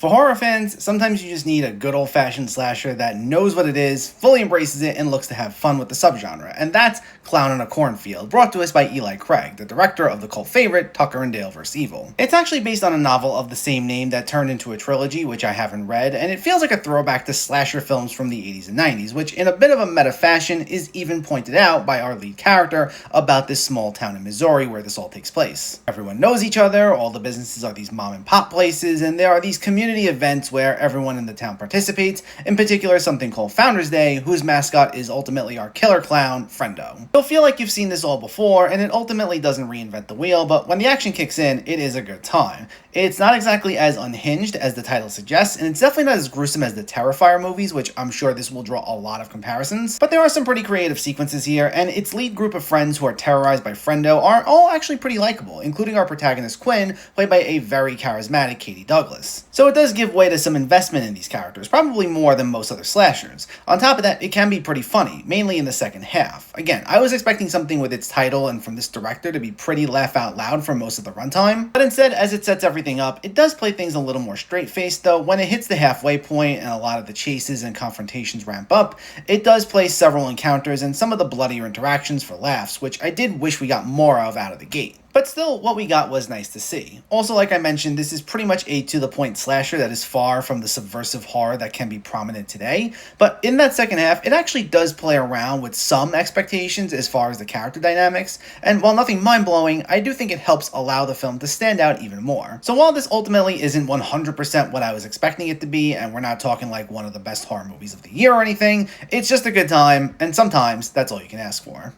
For horror fans, sometimes you just need a good old-fashioned slasher that knows what it is, fully embraces it, and looks to have fun with the subgenre, and that's Clown in a Cornfield, brought to us by Eli Craig, the director of the cult favorite Tucker and Dale vs. Evil. It's actually based on a novel of the same name that turned into a trilogy, which I haven't read, and it feels like a throwback to slasher films from the 80s and 90s, which in a bit of a meta fashion is even pointed out by our lead character about this small town in Missouri where this all takes place. Everyone knows each other, all the businesses are these mom and pop places, and there are these community events where everyone in the town participates, in particular something called Founders Day, whose mascot is ultimately our killer clown, Friendo. You'll feel like you've seen this all before, and it ultimately doesn't reinvent the wheel, but when the action kicks in, it is a good time. It's not exactly as unhinged as the title suggests, and it's definitely not as gruesome as the Terrifier movies, which I'm sure this will draw a lot of comparisons, but there are some pretty creative sequences here, and its lead group of friends who are terrorized by Friendo are all actually pretty likable, including our protagonist Quinn, played by a very charismatic Katie Douglas. So it does give way to some investment in these characters, probably more than most other slashers. On top of that, it can be pretty funny, mainly in the second half. Again, I was expecting something with its title and from this director to be pretty laugh out loud for most of the runtime, but instead, as it sets everything up, it does play things a little more straight-faced, though when it hits the halfway point and a lot of the chases and confrontations ramp up, it does play several encounters and some of the bloodier interactions for laughs, which I did wish we got more of out of the gate. But still, what we got was nice to see. Also, like I mentioned, this is pretty much a to-the-point slasher that is far from the subversive horror that can be prominent today, but in that second half, it actually does play around with some expectations as far as the character dynamics, and while nothing mind-blowing, I do think it helps allow the film to stand out even more. So while this ultimately isn't 100% what I was expecting it to be, and we're not talking like one of the best horror movies of the year or anything, it's just a good time, and sometimes that's all you can ask for.